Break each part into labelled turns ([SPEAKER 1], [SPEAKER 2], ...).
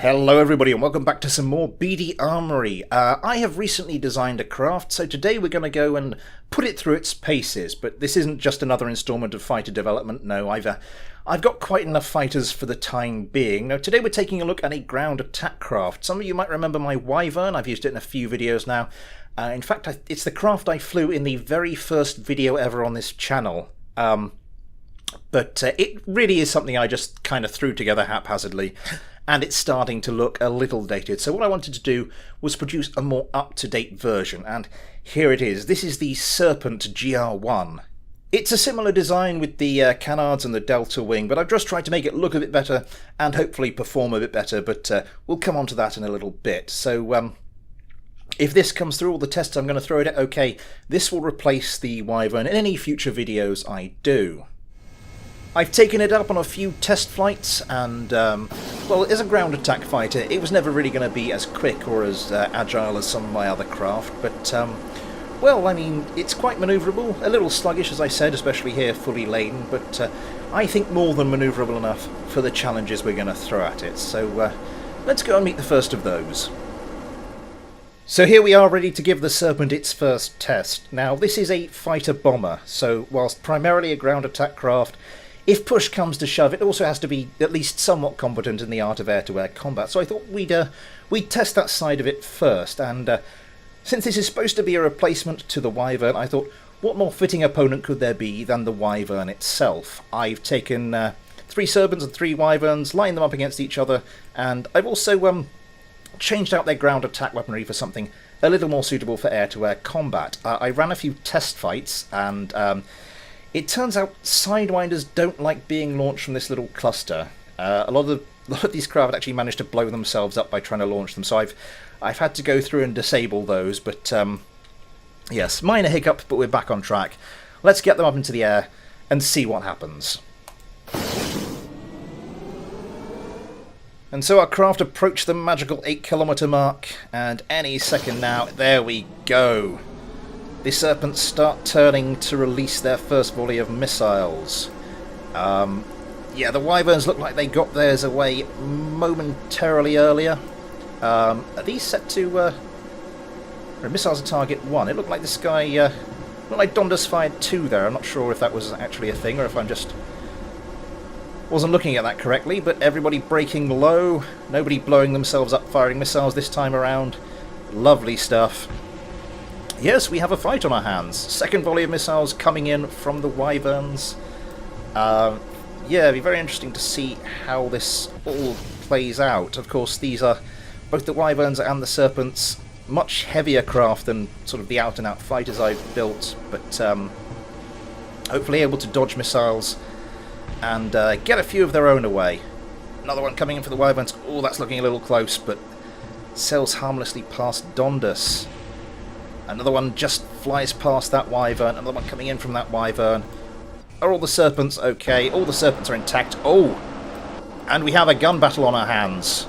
[SPEAKER 1] Hello everybody and welcome back to some more BD Armory. I have recently designed a craft, so today we're going to go and put it through its paces, but this isn't just another installment of fighter development. No, I've got quite enough fighters for the time being. Now today we're taking a look at a ground attack craft. Some of you might remember my Wyvern. I've used it in a few videos now. In fact, it's the craft I flew in the very first video ever on this channel. But it really is something I just kind of threw together haphazardly, and it's starting to look a little dated. So what I wanted to do was produce a more up-to-date version, and here it is. This is the Serpent GR1. It's a similar design with the canards and the delta wing, but I've just tried to make it look a bit better and hopefully perform a bit better, but we'll come on to that in a little bit. So if this comes through all the tests I'm going to throw at it, okay, this will replace the Wyvern in any future videos I do. I've taken it up on a few test flights, and, well, as a ground attack fighter, it was never really going to be as quick or as agile as some of my other craft, but, well, I mean, it's quite manoeuvrable, a little sluggish, as I said, especially here, fully laden, but I think more than manoeuvrable enough for the challenges we're going to throw at it. So, let's go and meet the first of those. So here we are, ready to give the Serpent its first test. Now, this is a fighter-bomber, so whilst primarily a ground attack craft, if push comes to shove, it also has to be at least somewhat competent in the art of air-to-air combat. So I thought we'd test that side of it first, and since this is supposed to be a replacement to the Wyvern, I thought, what more fitting opponent could there be than the Wyvern itself? I've taken 3 Serpents and 3 Wyverns, lined them up against each other, and I've also changed out their ground attack weaponry for something a little more suitable for air-to-air combat. I ran a few test fights, and it turns out Sidewinders don't like being launched from this little cluster. A lot of these craft actually managed to blow themselves up by trying to launch them, so I've had to go through and disable those, but yes, minor hiccup, but we're back on track. Let's get them up into the air and see what happens. And so our craft approached the magical 8-kilometer mark, and any second now, there we go. The Serpents start turning to release their first volley of missiles. Yeah, the Wyverns look like they got theirs away momentarily earlier. Are these set to... missiles are target 1. It looked like this guy... looked like Dondas fired 2 there. I'm not sure if that was actually a thing or if I'm just... wasn't looking at that correctly, but everybody breaking low. Nobody blowing themselves up firing missiles this time around. Lovely stuff. Yes, we have a fight on our hands. Second volley of missiles coming in from the Wyverns. Yeah, it'd be very interesting to see how this all plays out. Of course, these are, both the Wyverns and the Serpents, much heavier craft than sort of the out-and-out fighters I've built, but hopefully able to dodge missiles and get a few of their own away. Another one coming in for the Wyverns. Oh, that's looking a little close, but sails harmlessly past Dondas. Another one just flies past that Wyvern. Another one coming in from that Wyvern. Are all the Serpents okay? All the Serpents are intact. Oh! And we have a gun battle on our hands.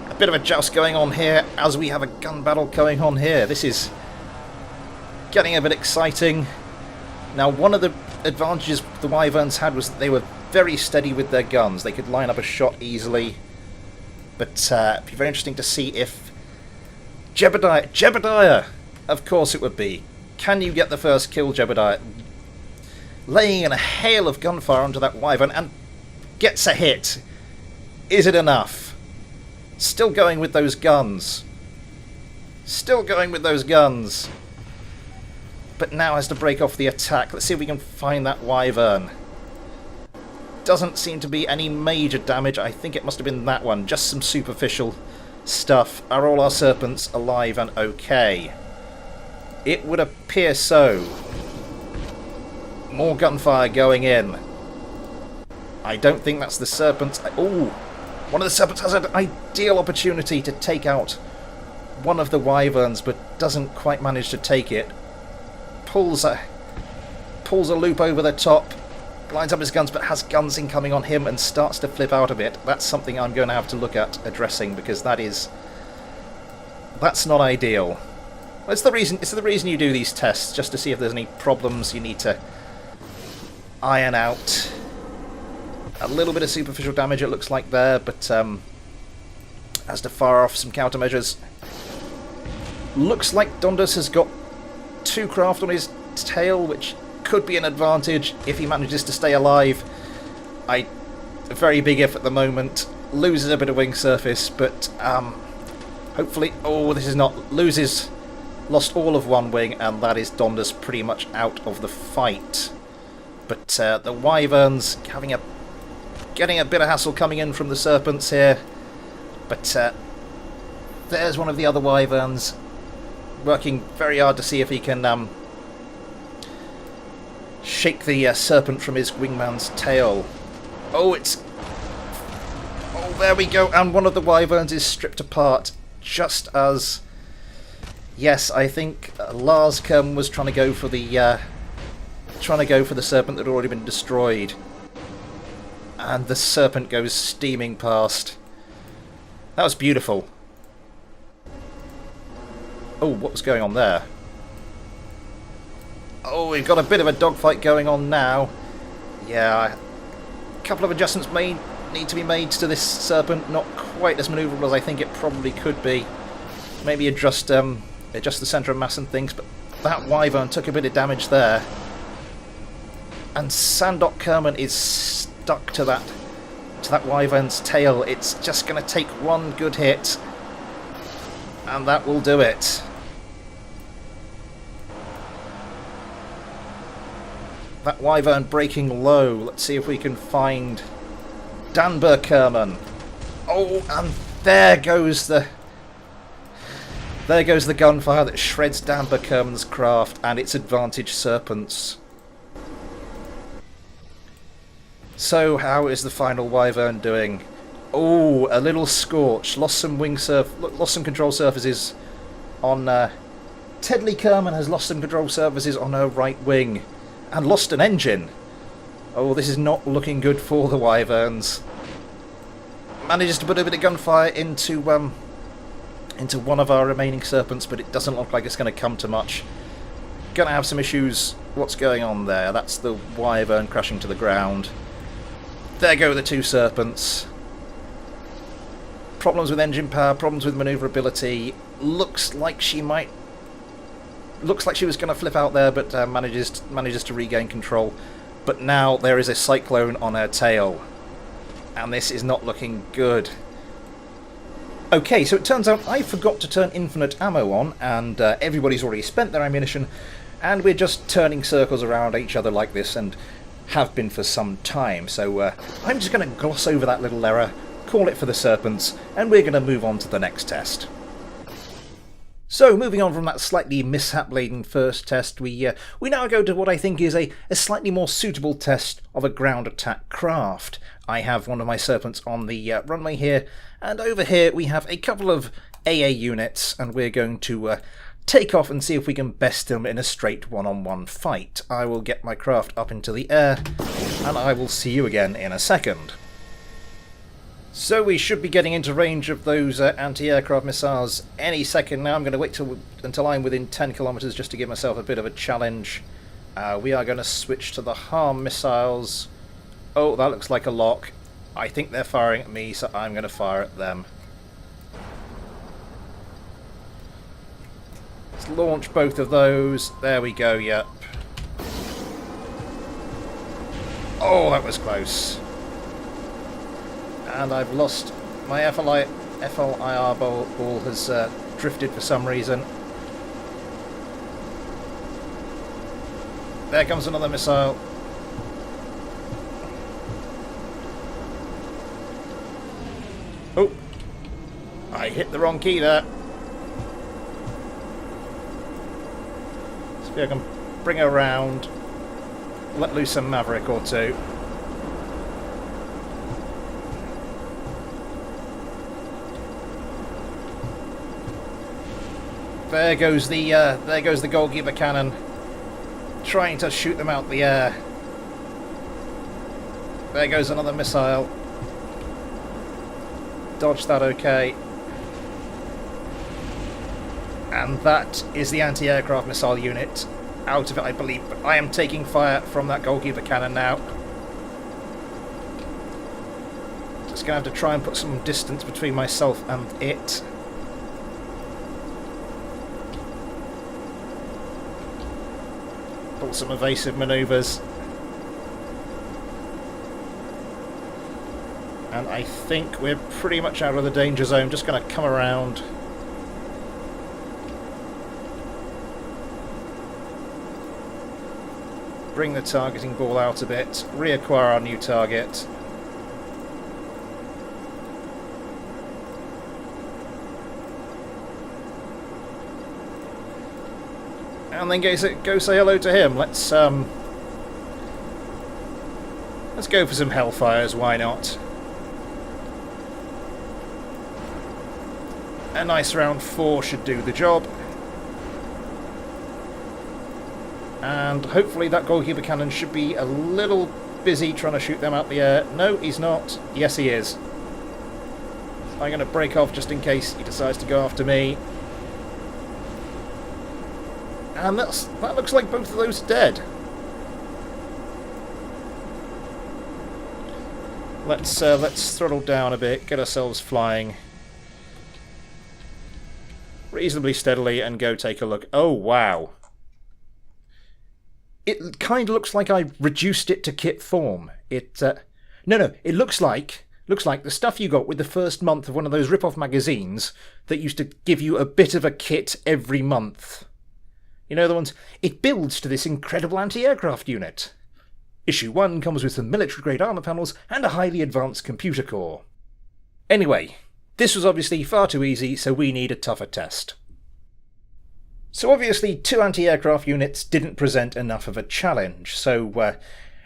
[SPEAKER 1] A bit of a joust going on here as we have a gun battle going on here. This is getting a bit exciting. Now, one of the advantages the Wyverns had was that they were very steady with their guns. They could line up a shot easily. But it'd be very interesting to see if Jebediah! Of course it would be. Can you get the first kill, Jebediah? Laying in a hail of gunfire onto that Wyvern and gets a hit. Is it enough? Still going with those guns. Still going with those guns. But now has to break off the attack. Let's see if we can find that Wyvern. Doesn't seem to be any major damage. I think it must have been that one. Just some superficial stuff. Are all our Serpents alive and okay? It would appear so. More gunfire going in. I don't think that's the Serpent. Oh! One of the Serpents has an ideal opportunity to take out one of the Wyverns, but doesn't quite manage to take it. Pulls a loop over the top. Lines up his guns, but has guns incoming on him and starts to flip out a bit. That's something I'm going to have to look at addressing, because that's not ideal. It's the reason you do these tests, just to see if there's any problems you need to iron out. A little bit of superficial damage it looks like there, but has to fire off some countermeasures. Looks like Dundas has got 2 craft on his tail, which could be an advantage if he manages to stay alive. A very big if at the moment. Loses a bit of wing surface, but hopefully... Oh, this is not... Lost all of one wing, and that is Dundas pretty much out of the fight. But the Wyverns getting a bit of hassle coming in from the Serpents here. But there's one of the other Wyverns working very hard to see if he can shake the Serpent from his wingman's tail. Oh, there we go, and one of the Wyverns is stripped apart just as... Yes, I think Lars Kerm was trying to go for the Serpent that had already been destroyed. And the Serpent goes steaming past. That was beautiful. Oh, what was going on there? Oh, we've got a bit of a dogfight going on now. Yeah, a couple of adjustments may need to be made to this Serpent. Not quite as manoeuvrable as I think it probably could be. Maybe adjust the centre of mass and things, but that Wyvern took a bit of damage there. And Sandok Kerman is stuck to that Wyvern's tail. It's just going to take one good hit, and that will do it. That Wyvern breaking low. Let's see if we can find Danber Kerman. Oh, and there goes the gunfire that shreds Danber Kerman's craft and its advantage Serpents. So how is the final Wyvern doing? Oh, a little scorch. Lost some control surfaces on... Tedley Kerman has lost some control surfaces on her right wing. And lost an engine. Oh, this is not looking good for the Wyverns. Manages to put a bit of gunfire into one of our remaining Serpents, but it doesn't look like it's going to come to much. Going to have some issues. What's going on there? That's the Wyvern crashing to the ground. There go the 2 Serpents. Problems with engine power, problems with manoeuvrability. Looks like she was going to flip out there, but manages to regain control. But now there is a cyclone on her tail, and this is not looking good. Okay, so it turns out I forgot to turn infinite ammo on, and everybody's already spent their ammunition, and we're just turning circles around each other like this, and have been for some time. So I'm just going to gloss over that little error, call it for the Serpents, and we're going to move on to the next test. So, moving on from that slightly mishap-laden first test, we now go to what I think is a slightly more suitable test of a ground attack craft. I have one of my Serpents on the runway here, and over here we have a couple of AA units, and we're going to take off and see if we can best them in a straight one-on-one fight. I will get my craft up into the air, and I will see you again in a second. So we should be getting into range of those anti-aircraft missiles any second now. I'm going to wait until I'm within 10 kilometers just to give myself a bit of a challenge. We are going to switch to the harm missiles. Oh, that looks like a lock. I think they're firing at me, so I'm going to fire at them. Let's launch both of those. There we go, yep. Oh, that was close. And I've lost my FLIR ball has drifted for some reason. There comes another missile. Oh, I hit the wrong key there. See if I can bring her around, let loose a Maverick or two. There goes the goalkeeper cannon, trying to shoot them out the air. There goes another missile. Dodge that okay. And that is the anti-aircraft missile unit out of it, I believe. But I am taking fire from that goalkeeper cannon now. Just going to have to try and put some distance between myself and it. Pull some evasive manoeuvres. And I think we're pretty much out of the danger zone. Just going to come around. Bring the targeting ball out a bit. Reacquire our new target. And then go say hello to him. Let's go for some Hellfires, why not? A nice round 4 should do the job. And hopefully that goalkeeper cannon should be a little busy trying to shoot them out the air. No, he's not. Yes, he is. I'm going to break off just in case he decides to go after me. And that looks like both of those are dead. Let's throttle down a bit, get ourselves flying reasonably steadily, and go take a look. Oh wow! It kind of looks like I reduced it to kit form. It no, it looks like the stuff you got with the first month of one of those rip-off magazines that used to give you a bit of a kit every month. You know the ones? It builds to this incredible anti-aircraft unit. Issue 1 comes with some military-grade armour panels and a highly advanced computer core. Anyway, this was obviously far too easy, so we need a tougher test. So obviously 2 anti-aircraft units didn't present enough of a challenge, so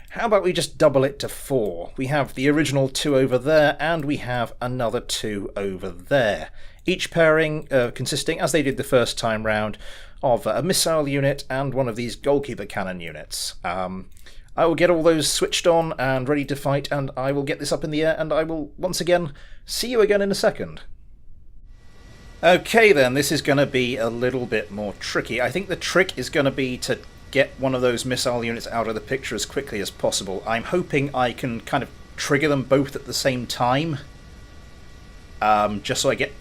[SPEAKER 1] how about we just double it to 4? We have the original 2 over there, and we have another 2 over there. Each pairing consisting, as they did the first time round, of a missile unit and one of these goalkeeper cannon units. I will get all those switched on and ready to fight, and I will get this up in the air, and I will once again see you again in a second. Okay then, this is going to be a little bit more tricky. I think the trick is going to be to get one of those missile units out of the picture as quickly as possible. I'm hoping I can kind of trigger them both at the same time, just so I get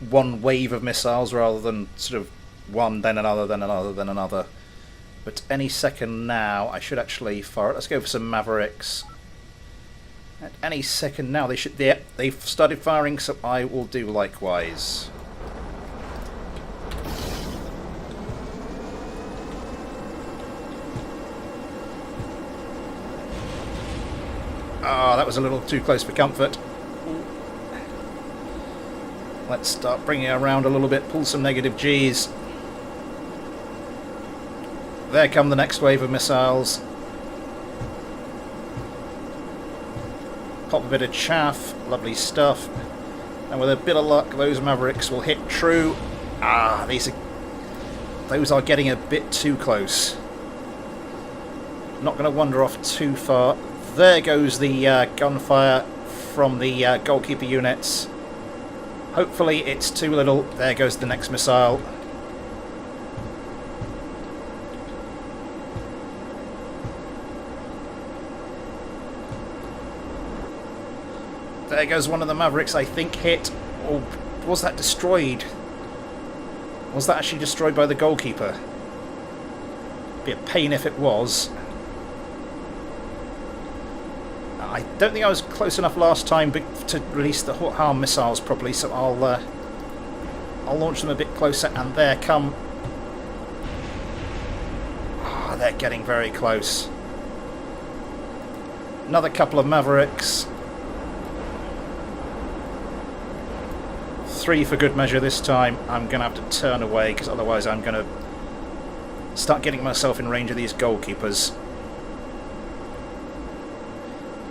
[SPEAKER 1] one wave of missiles rather than sort of one, then another, then another, then another. But any second now, I should actually fire it. Let's go for some Mavericks. At any second now, they should. Yeah, they've started firing, so I will do likewise. Ah, that was a little too close for comfort. Let's start bringing it around a little bit, pull some negative Gs. There come the next wave of missiles. Pop a bit of chaff, lovely stuff. And with a bit of luck, those Mavericks will hit true. Ah, those are getting a bit too close. Not going to wander off too far. There goes the gunfire from the goalkeeper units. Hopefully it's too little. There goes the next missile. There goes one of the Mavericks, I think, hit. Or was that destroyed? Was that actually destroyed by the goalkeeper? Be a pain if it was. I don't think I was close enough last time to release the harm missiles properly, so I'll launch them a bit closer, and there come. Ah, they're getting very close. Another couple of Mavericks. 3 for good measure this time. I'm going to have to turn away, because otherwise I'm going to start getting myself in range of these goalkeepers.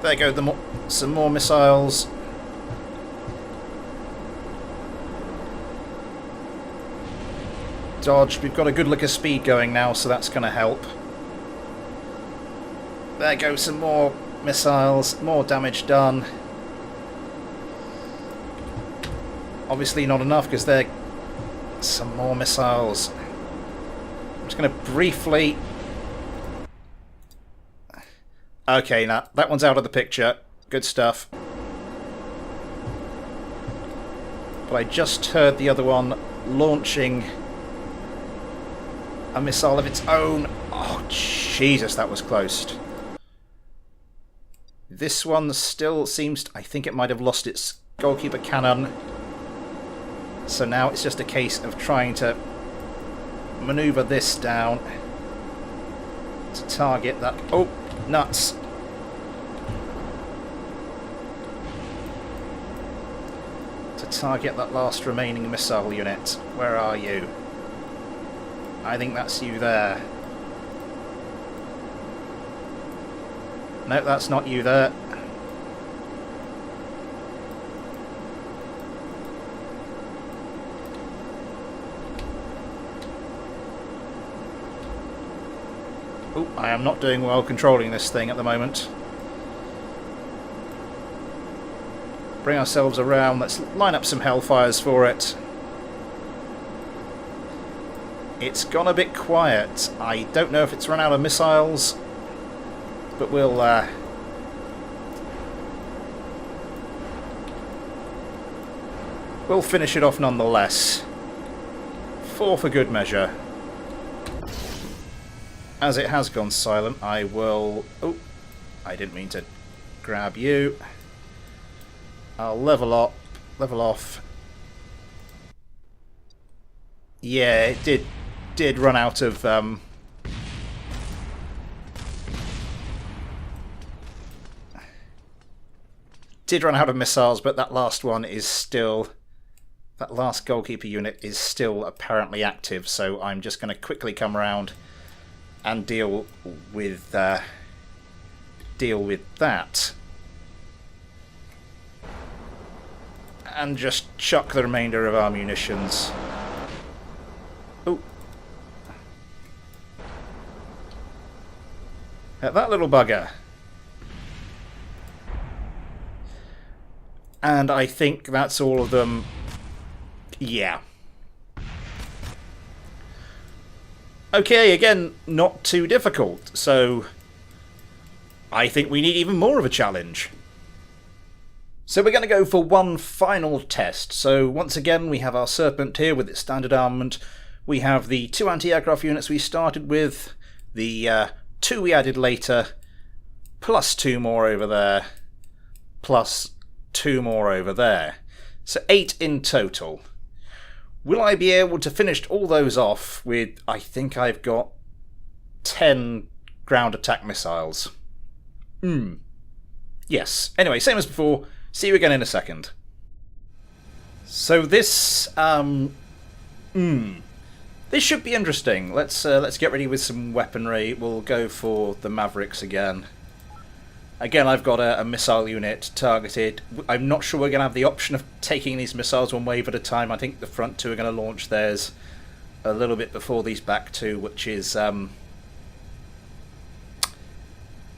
[SPEAKER 1] There go some more missiles. Dodge. We've got a good lick of speed going now, so that's going to help. There go some more missiles. More damage done. Obviously not enough, because there are some more missiles. I'm just going to briefly... Okay, now that one's out of the picture. Good stuff. but I just heard the other one launching a missile of its own. Oh, Jesus, that was close. This one still seems... I think it might have lost its goalkeeper cannon. So now it's just a case of trying to manoeuvre this down to target that... Oh, nuts. To target that last remaining missile unit. Where are you? I think that's you there. No, that's not you there. Oh, I am not doing well controlling this thing at the moment. Bring ourselves around. Let's line up some hellfires for it. It's gone a bit quiet. I don't know if it's run out of missiles, but we'll finish it off nonetheless. For good measure. As it has gone silent, I will... Oh, I didn't mean to grab you. I'll level off. Yeah, it did run out of... Did run out of missiles, but that last one is still... That last goalkeeper unit is still apparently active, so I'm just going to quickly come around and deal with that. And just chuck the remainder of our munitions. Oh. That little bugger. And I think that's all of them. Yeah. Okay, again, not too difficult, so I think we need even more of a challenge. So we're going to go for one final test. So once again, we have our Serpent here with its standard armament. We have the 2 anti-aircraft units we started with, the 2 we added later, plus 2 more over there, plus 2 more over there. So 8 in total. Will I be able to finish all those off with, I think I've got 10 ground attack missiles? Yes. Anyway, same as before. See you again in a second. So this, this should be interesting. Let's get ready with some weaponry. We'll go for the Mavericks again. Again, I've got a missile unit targeted. I'm not sure we're going to have the option of taking these missiles one wave at a time. I think the front 2 are going to launch theirs a little bit before these back 2, which is going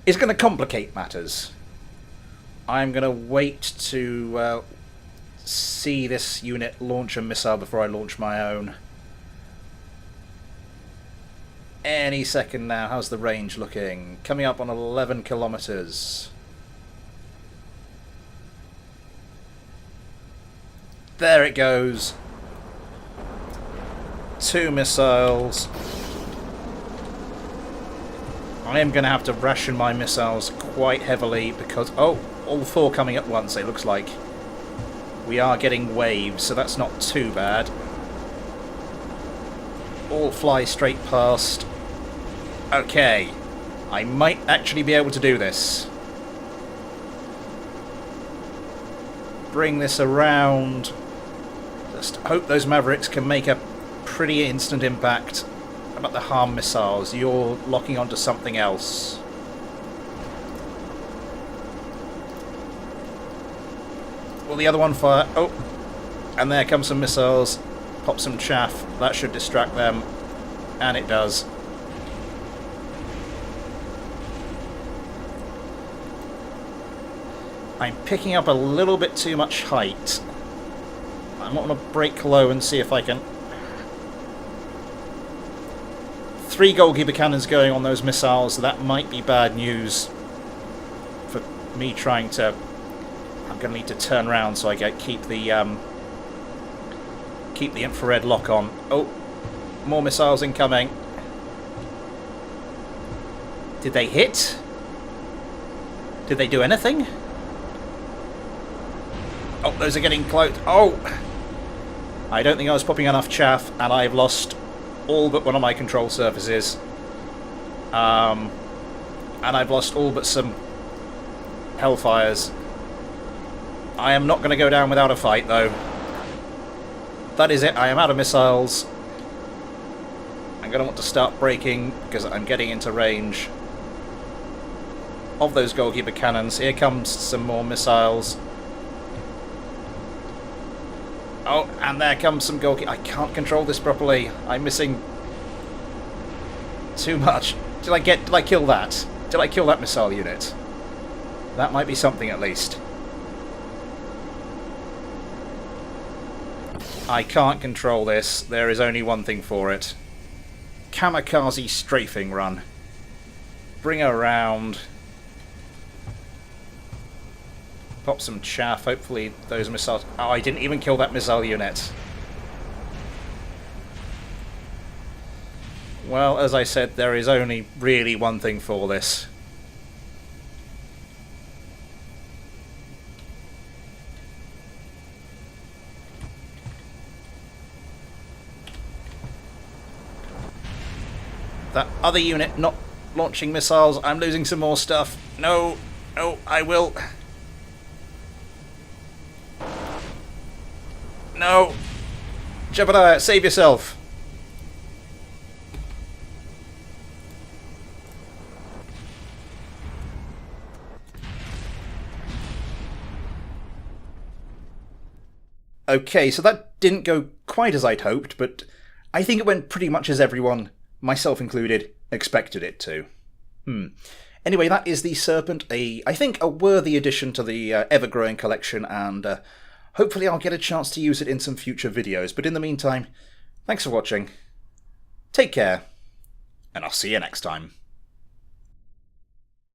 [SPEAKER 1] to complicate matters. I'm going to wait to see this unit launch a missile before I launch my own. Any second now. How's the range looking? Coming up on 11 kilometers. There it goes. 2 missiles. I am going to have to ration my missiles quite heavily because... Oh, all 4 coming at once, it looks like. We are getting waves, so that's not too bad. All fly straight past. Okay, I might actually be able to do this. Bring this around. Just hope those Mavericks can make a pretty instant impact. How about the harm missiles? You're locking onto something else. Will the other one fire? Oh, and there comes some missiles. Pop some chaff. That should distract them. And it does. I'm picking up a little bit too much height. I want to break low and see if I can... 3 goalkeeper cannons going on those missiles. That might be bad news for me trying to... I'm going to need to turn around so I keep the keep the infrared lock on. Oh, more missiles incoming. Did they hit? Did they do anything? Oh, those are getting close. Oh! I don't think I was popping enough chaff, and I've lost all but one of my control surfaces. And I've lost all but some Hellfires. I am not going to go down without a fight, though. That is it. I am out of missiles. I'm going to want to start braking, because I'm getting into range of those goalkeeper cannons. Here comes some more missiles. Oh, and there comes some goalkeeper. I can't control this properly. I'm missing too much. Did I kill that? Did I kill that missile unit? That might be something at least. I can't control this. There is only one thing for it. Kamikaze strafing run. Bring her around. Pop some chaff. Hopefully those missiles... Oh, I didn't even kill that missile unit. Well, as I said, there is only really one thing for this. That other unit not launching missiles. I'm losing some more stuff. No, no, I will... No! Jebediah, save yourself! Okay, so that didn't go quite as I'd hoped, but I think it went pretty much as everyone, myself included, expected it to. Anyway, that is the Serpent, I think a worthy addition to the ever-growing collection, and hopefully I'll get a chance to use it in some future videos. But in the meantime, thanks for watching, take care, and I'll see you next time.